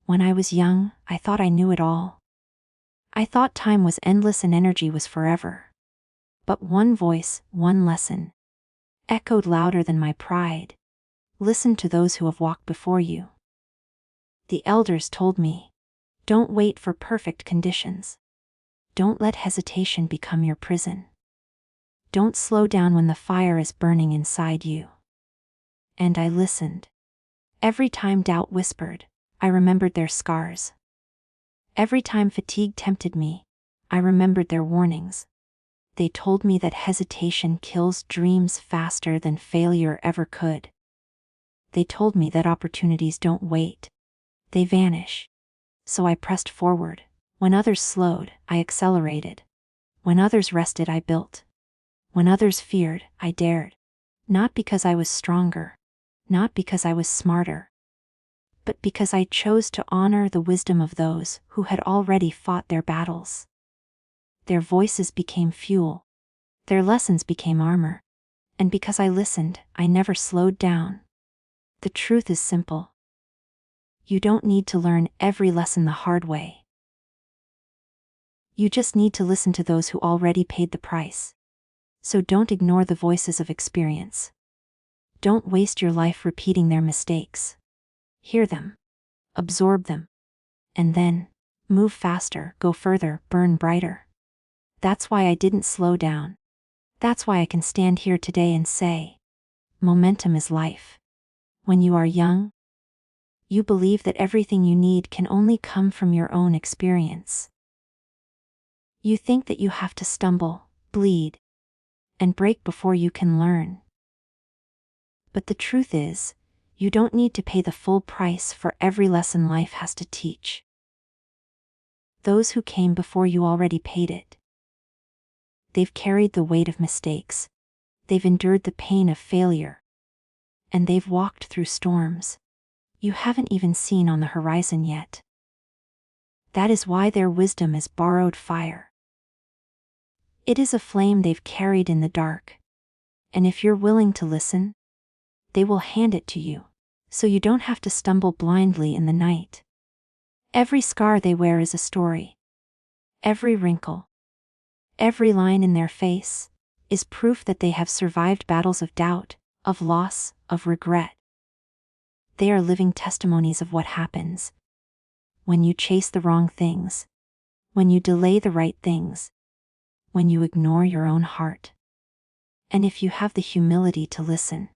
When I was young, I thought I knew it all. I thought time was endless and energy was forever. But one voice, one lesson, echoed louder than my pride. Listen to those who have walked before you. The elders told me, don't wait for perfect conditions. Don't let hesitation become your prison. Don't slow down when the fire is burning inside you. And I listened. Every time doubt whispered, I remembered their scars. Every time fatigue tempted me, I remembered their warnings. They told me that hesitation kills dreams faster than failure ever could. They told me that opportunities don't wait. They vanish. So I pressed forward. When others slowed, I accelerated. When others rested, I built. When others feared, I dared. Not because I was stronger. Not because I was smarter. But because I chose to honor the wisdom of those who had already fought their battles. Their voices became fuel. Their lessons became armor. And because I listened, I never slowed down. The truth is simple. You don't need to learn every lesson the hard way. You just need to listen to those who already paid the price. So don't ignore the voices of experience. Don't waste your life repeating their mistakes. Hear them. Absorb them. And then, move faster, go further, burn brighter. That's why I didn't slow down. That's why I can stand here today and say, momentum is life. When you are young, you believe that everything you need can only come from your own experience. You think that you have to stumble, bleed, and break before you can learn. But the truth is, you don't need to pay the full price for every lesson life has to teach. Those who came before you already paid it. They've carried the weight of mistakes. They've endured the pain of failure. And they've walked through storms you haven't even seen on the horizon yet. That is why their wisdom is borrowed fire. It is a flame they've carried in the dark. And if you're willing to listen, they will hand it to you, so you don't have to stumble blindly in the night. Every scar they wear is a story. Every wrinkle, every line in their face, is proof that they have survived battles of doubt, of loss, of regret. They are living testimonies of what happens when you chase the wrong things, when you delay the right things, when you ignore your own heart. And if you have the humility to listen,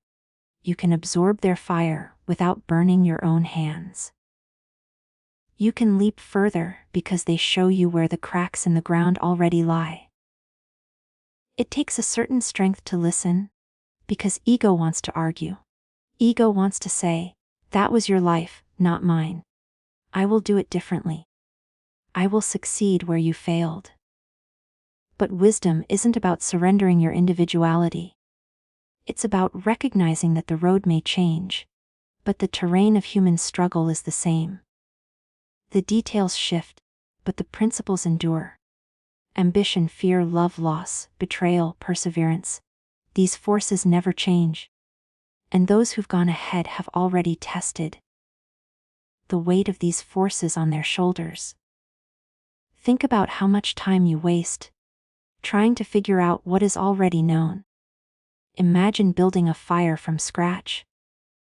you can absorb their fire without burning your own hands. You can leap further because they show you where the cracks in the ground already lie. It takes a certain strength to listen, because ego wants to argue. Ego wants to say, that was your life, not mine. I will do it differently. I will succeed where you failed. But wisdom isn't about surrendering your individuality. It's about recognizing that the road may change, but the terrain of human struggle is the same. The details shift, but the principles endure. Ambition, fear, love, loss, betrayal, perseverance. These forces never change. And those who've gone ahead have already tested the weight of these forces on their shoulders. Think about how much time you waste trying to figure out what is already known. Imagine building a fire from scratch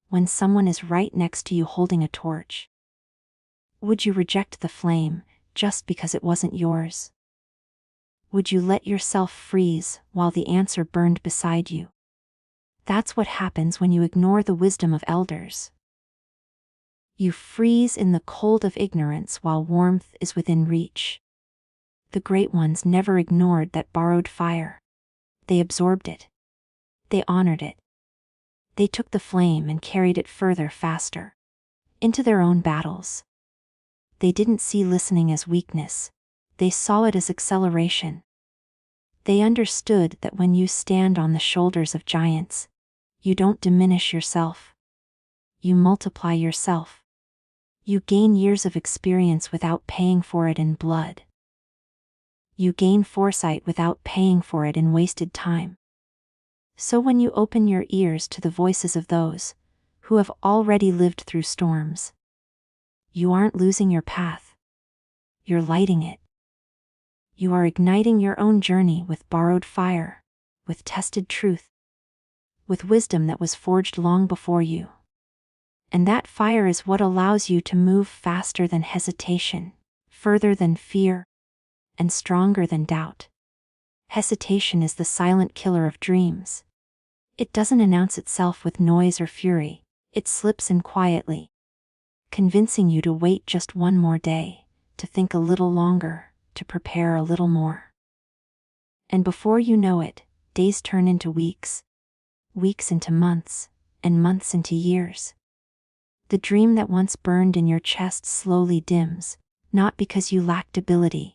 when someone is right next to you holding a torch. Would you reject the flame just because it wasn't yours? Would you let yourself freeze while the answer burned beside you? That's what happens when you ignore the wisdom of elders. You freeze in the cold of ignorance while warmth is within reach. The great ones never ignored that borrowed fire. They absorbed it. They honored it. They took the flame and carried it further, faster, into their own battles. They didn't see listening as weakness. They saw it as acceleration. They understood that when you stand on the shoulders of giants, you don't diminish yourself. You multiply yourself. You gain years of experience without paying for it in blood. You gain foresight without paying for it in wasted time. So when you open your ears to the voices of those who have already lived through storms, You aren't losing your path. You're lighting it. You are igniting your own journey with borrowed fire, with tested truth, with wisdom that was forged long before you. And that fire is what allows you to move faster than hesitation, further than fear, and stronger than doubt. Hesitation is the silent killer of dreams. It doesn't announce itself with noise or fury, it slips in quietly, convincing you to wait just one more day, to think a little longer, to prepare a little more. And before you know it, days turn into weeks, weeks into months, and months into years. The dream that once burned in your chest slowly dims, not because you lacked ability,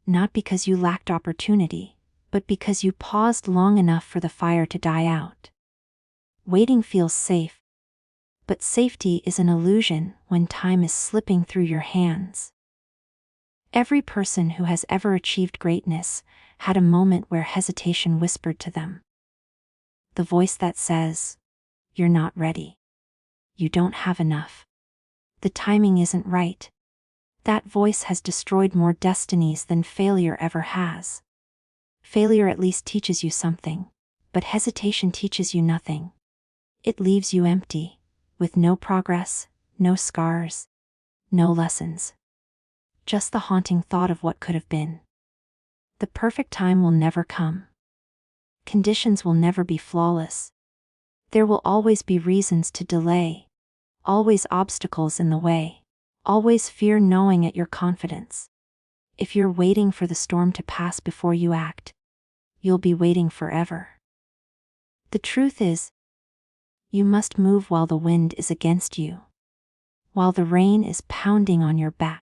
not because you lacked opportunity, but because you paused long enough for the fire to die out. Waiting feels safe, but safety is an illusion when time is slipping through your hands. Every person who has ever achieved greatness had a moment where hesitation whispered to them. The voice that says, "You're not ready. You don't have enough. The timing isn't right." That voice has destroyed more destinies than failure ever has. Failure at least teaches you something, but hesitation teaches you nothing. It leaves you empty, with no progress, no scars, no lessons. Just the haunting thought of what could have been. The perfect time will never come. Conditions will never be flawless. There will always be reasons to delay, always obstacles in the way, always fear gnawing at your confidence. If you're waiting for the storm to pass before you act, you'll be waiting forever. The truth is, you must move while the wind is against you, while the rain is pounding on your back,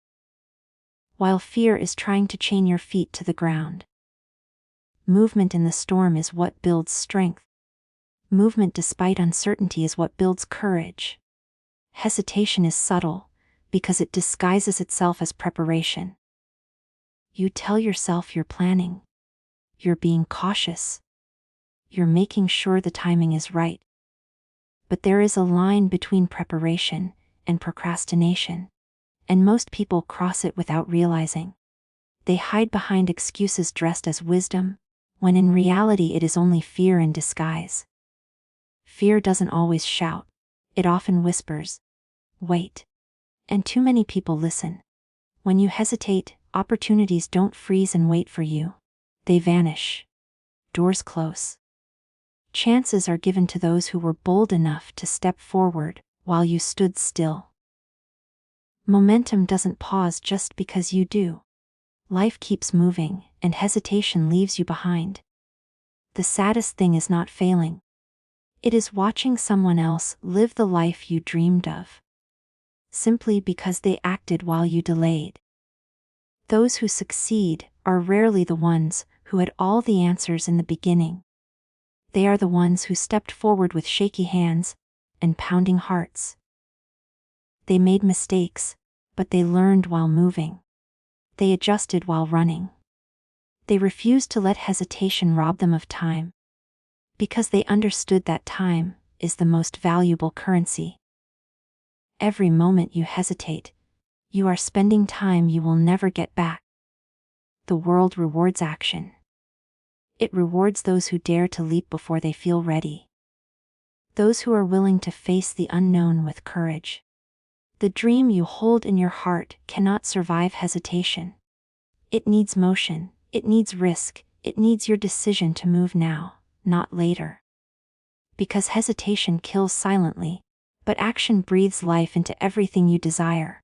while fear is trying to chain your feet to the ground. Movement in the storm is what builds strength. Movement despite uncertainty is what builds courage. Hesitation is subtle, because it disguises itself as preparation. You tell yourself you're planning. You're being cautious. You're making sure the timing is right. But there is a line between preparation and procrastination, and most people cross it without realizing. They hide behind excuses dressed as wisdom, when in reality it is only fear in disguise. Fear doesn't always shout, it often whispers, "Wait." And too many people listen. When you hesitate, opportunities don't freeze and wait for you. They vanish. Doors close. Chances are given to those who were bold enough to step forward while you stood still. Momentum doesn't pause just because you do. Life keeps moving, and hesitation leaves you behind. The saddest thing is not failing. It is watching someone else live the life you dreamed of, simply because they acted while you delayed. Those who succeed are rarely the ones who had all the answers in the beginning. They are the ones who stepped forward with shaky hands and pounding hearts. They made mistakes, but they learned while moving. They adjusted while running. They refused to let hesitation rob them of time, because they understood that time is the most valuable currency. Every moment you hesitate, you are spending time you will never get back. The world rewards action. It rewards those who dare to leap before they feel ready. Those who are willing to face the unknown with courage. The dream you hold in your heart cannot survive hesitation. It needs motion, it needs risk, it needs your decision to move now, not later. Because hesitation kills silently, but action breathes life into everything you desire.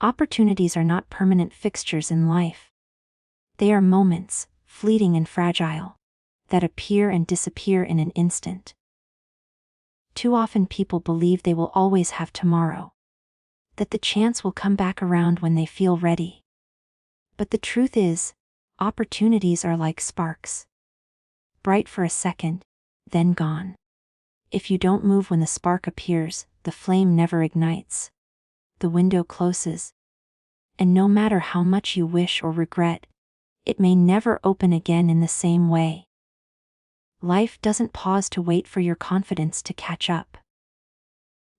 Opportunities are not permanent fixtures in life. They are moments, fleeting and fragile, that appear and disappear in an instant. Too often people believe they will always have tomorrow, that the chance will come back around when they feel ready. But the truth is, opportunities are like sparks. Bright for a second, then gone. If you don't move when the spark appears, the flame never ignites. The window closes. And no matter how much you wish or regret, it may never open again in the same way. Life doesn't pause to wait for your confidence to catch up.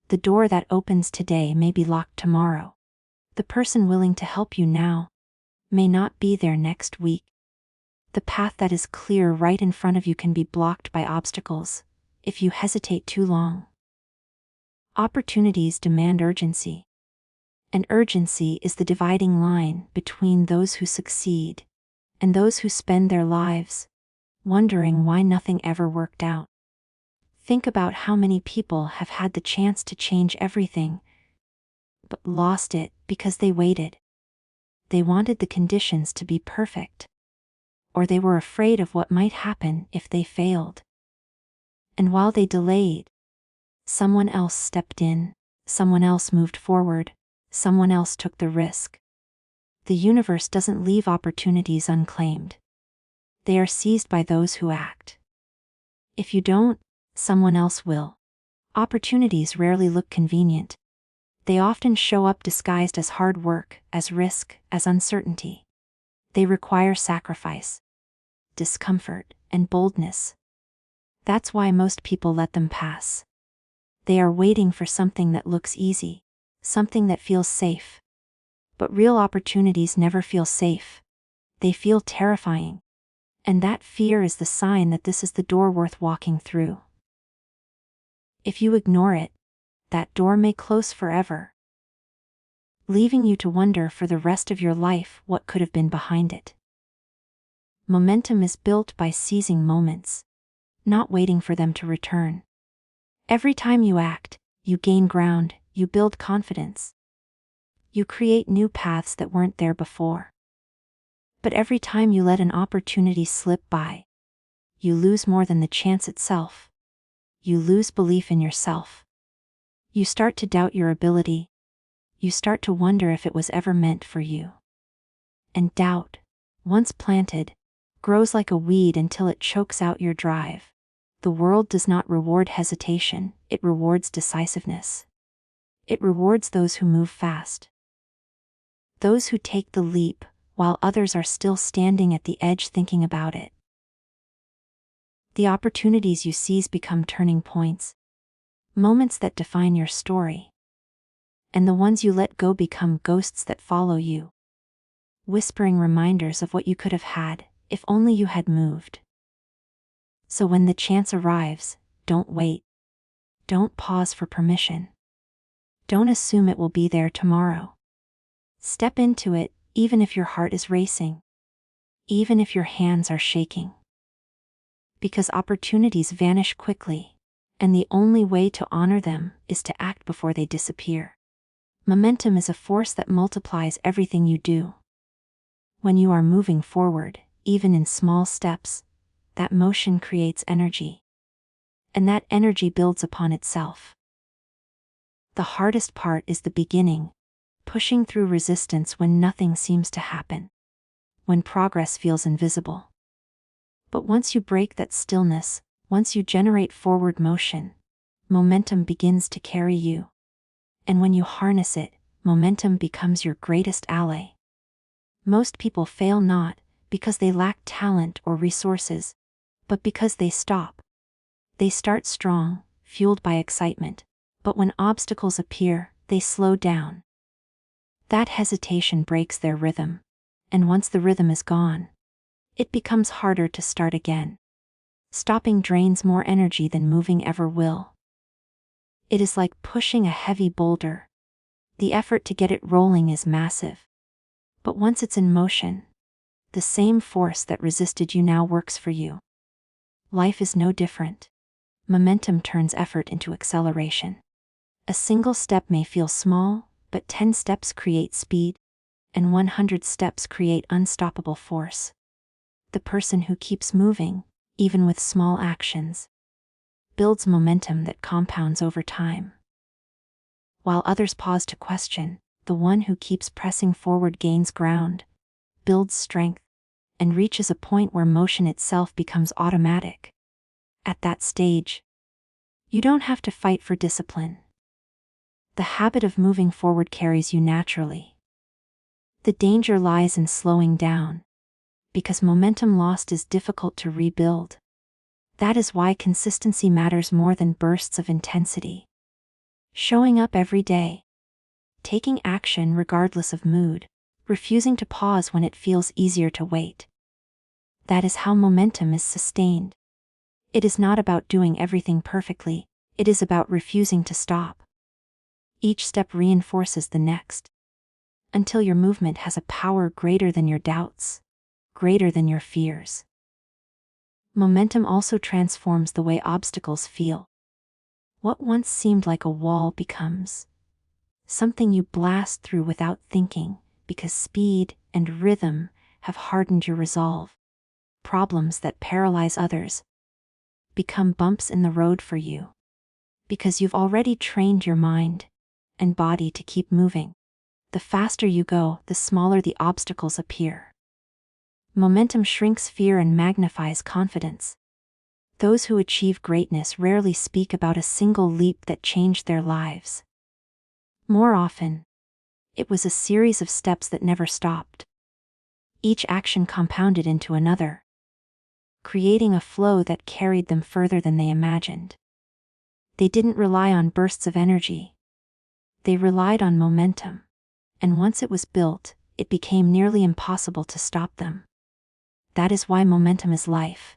The door that opens today may be locked tomorrow. The person willing to help you now may not be there next week. The path that is clear right in front of you can be blocked by obstacles if you hesitate too long. Opportunities demand urgency. And urgency is the dividing line between those who succeed and those who spend their lives wondering why nothing ever worked out. Think about how many people have had the chance to change everything, but lost it because they waited. They wanted the conditions to be perfect, or they were afraid of what might happen if they failed. And while they delayed, someone else stepped in, someone else moved forward, someone else took the risk. The universe doesn't leave opportunities unclaimed. They are seized by those who act. If you don't, someone else will. Opportunities rarely look convenient. They often show up disguised as hard work, as risk, as uncertainty. They require sacrifice, discomfort, and boldness. That's why most people let them pass. They are waiting for something that looks easy, something that feels safe. But real opportunities never feel safe. They feel terrifying. And that fear is the sign that this is the door worth walking through. If you ignore it, that door may close forever, leaving you to wonder for the rest of your life what could have been behind it. Momentum is built by seizing moments, not waiting for them to return. Every time you act, you gain ground, you build confidence. You create new paths that weren't there before. But every time you let an opportunity slip by, you lose more than the chance itself. You lose belief in yourself. You start to doubt your ability. You start to wonder if it was ever meant for you. And doubt, once planted, grows like a weed until it chokes out your drive. The world does not reward hesitation, it rewards decisiveness. It rewards those who move fast. Those who take the leap, while others are still standing at the edge thinking about it. The opportunities you seize become turning points, moments that define your story. And the ones you let go become ghosts that follow you, whispering reminders of what you could have had, if only you had moved. So when the chance arrives, don't wait. Don't pause for permission. Don't assume it will be there tomorrow. Step into it, even if your heart is racing. Even if your hands are shaking. Because opportunities vanish quickly, and the only way to honor them is to act before they disappear. Momentum is a force that multiplies everything you do. When you are moving forward, even in small steps, that motion creates energy. And that energy builds upon itself. The hardest part is the beginning, pushing through resistance when nothing seems to happen, when progress feels invisible. But once you break that stillness, once you generate forward motion, momentum begins to carry you. And when you harness it, momentum becomes your greatest ally. Most people fail not because they lack talent or resources, but because they stop. They start strong, fueled by excitement, but when obstacles appear, they slow down. That hesitation breaks their rhythm, and once the rhythm is gone, it becomes harder to start again. Stopping drains more energy than moving ever will. It is like pushing a heavy boulder. The effort to get it rolling is massive. But once it's in motion, the same force that resisted you now works for you. Life is no different. Momentum turns effort into acceleration. A single step may feel small, but 10 steps create speed, and 100 steps create unstoppable force. The person who keeps moving, even with small actions, builds momentum that compounds over time. While others pause to question, the one who keeps pressing forward gains ground, builds strength, and reaches a point where motion itself becomes automatic. At that stage, you don't have to fight for discipline. The habit of moving forward carries you naturally. The danger lies in slowing down, because momentum lost is difficult to rebuild. That is why consistency matters more than bursts of intensity. Showing up every day. Taking action regardless of mood. Refusing to pause when it feels easier to wait. That is how momentum is sustained. It is not about doing everything perfectly, it is about refusing to stop. Each step reinforces the next, until your movement has a power greater than your doubts, greater than your fears. Momentum also transforms the way obstacles feel. What once seemed like a wall becomes something you blast through without thinking, because speed and rhythm have hardened your resolve. Problems that paralyze others become bumps in the road for you, because you've already trained your mind and body to keep moving. The faster you go, the smaller the obstacles appear. Momentum shrinks fear and magnifies confidence. Those who achieve greatness rarely speak about a single leap that changed their lives. More often, it was a series of steps that never stopped. Each action compounded into another, creating a flow that carried them further than they imagined. They didn't rely on bursts of energy. They relied on momentum, and once it was built, it became nearly impossible to stop them. That is why momentum is life.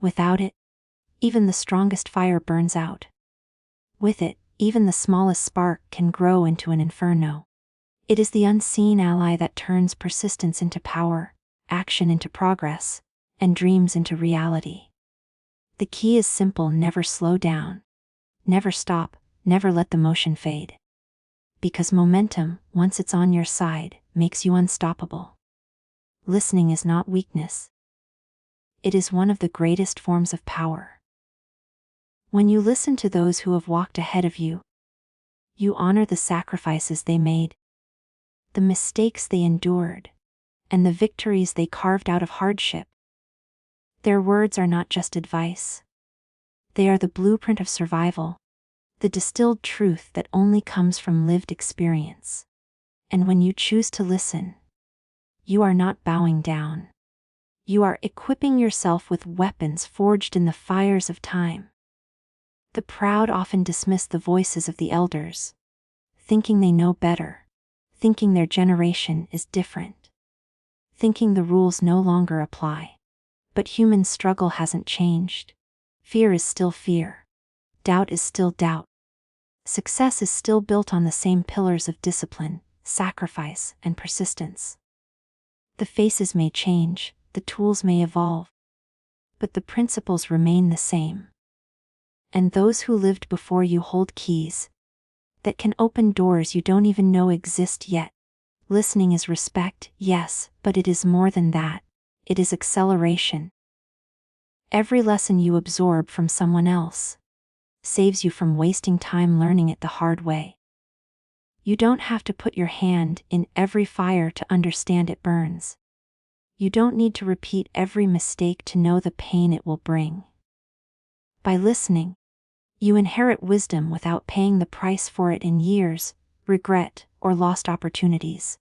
Without it, even the strongest fire burns out. With it, even the smallest spark can grow into an inferno. It is the unseen ally that turns persistence into power, action into progress, and dreams into reality. The key is simple: never slow down. Never stop, never let the motion fade. Because momentum, once it's on your side, makes you unstoppable. Listening is not weakness. It is one of the greatest forms of power. When you listen to those who have walked ahead of you, you honor the sacrifices they made, the mistakes they endured, and the victories they carved out of hardship. Their words are not just advice. They are the blueprint of survival, the distilled truth that only comes from lived experience. And when you choose to listen, you are not bowing down. You are equipping yourself with weapons forged in the fires of time. The proud often dismiss the voices of the elders, thinking they know better, thinking their generation is different, thinking the rules no longer apply. But human struggle hasn't changed. Fear is still fear. Doubt is still doubt. Success is still built on the same pillars of discipline, sacrifice, and persistence. The faces may change, the tools may evolve, but the principles remain the same. And those who lived before you hold keys that can open doors you don't even know exist yet. Listening is respect, yes, but it is more than that. It is acceleration. Every lesson you absorb from someone else saves you from wasting time learning it the hard way. You don't have to put your hand in every fire to understand it burns. You don't need to repeat every mistake to know the pain it will bring. By listening, you inherit wisdom without paying the price for it in years, regret, or lost opportunities.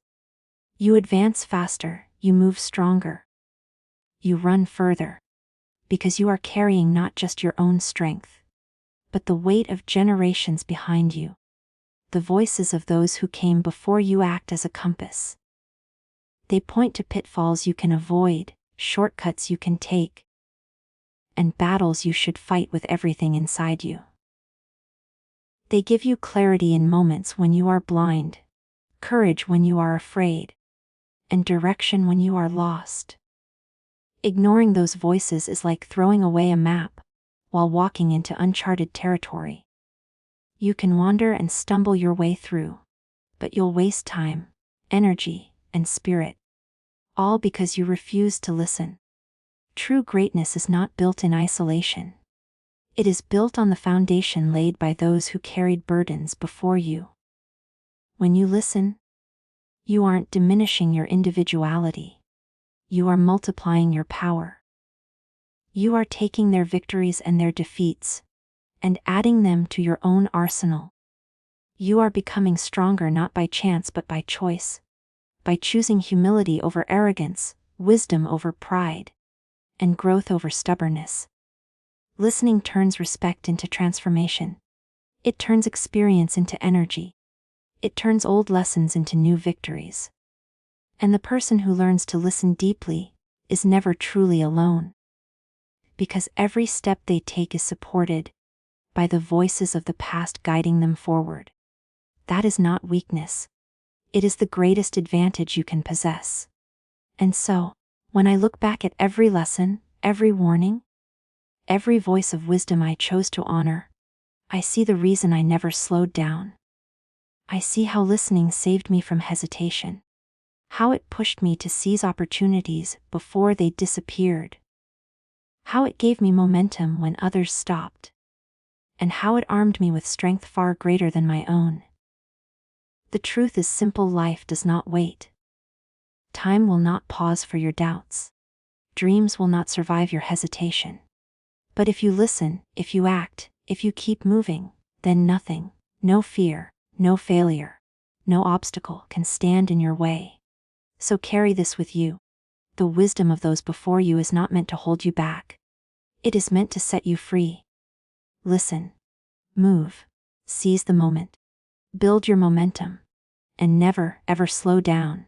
You advance faster, you move stronger, you run further, because you are carrying not just your own strength, but the weight of generations behind you. The voices of those who came before you act as a compass. They point to pitfalls you can avoid, shortcuts you can take, and battles you should fight with everything inside you. They give you clarity in moments when you are blind, courage when you are afraid, and direction when you are lost. Ignoring those voices is like throwing away a map while walking into uncharted territory. You can wander and stumble your way through, but you'll waste time, energy, and spirit, all because you refuse to listen. True greatness is not built in isolation. It is built on the foundation laid by those who carried burdens before you. When you listen, you aren't diminishing your individuality. You are multiplying your power. You are taking their victories and their defeats and adding them to your own arsenal. You are becoming stronger not by chance but by choice, by choosing humility over arrogance, wisdom over pride, and growth over stubbornness. Listening turns respect into transformation. It turns experience into energy. It turns old lessons into new victories. And the person who learns to listen deeply is never truly alone. Because every step they take is supported by the voices of the past guiding them forward. That is not weakness. It is the greatest advantage you can possess. And so, when I look back at every lesson, every warning, every voice of wisdom I chose to honor, I see the reason I never slowed down. I see how listening saved me from hesitation. How it pushed me to seize opportunities before they disappeared. How it gave me momentum when others stopped. And how it armed me with strength far greater than my own. The truth is simple: life does not wait. Time will not pause for your doubts. Dreams will not survive your hesitation. But if you listen, if you act, if you keep moving, then nothing, no fear, no failure, no obstacle can stand in your way. So carry this with you. The wisdom of those before you is not meant to hold you back. It is meant to set you free. Listen. Move. Seize the moment. Build your momentum. And never, ever slow down.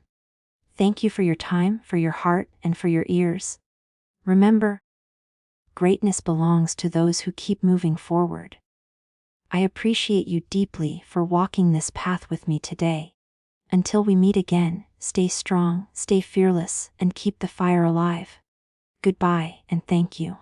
Thank you for your time, for your heart, and for your ears. Remember, greatness belongs to those who keep moving forward. I appreciate you deeply for walking this path with me today. Until we meet again, stay strong, stay fearless, and keep the fire alive. Goodbye, and thank you.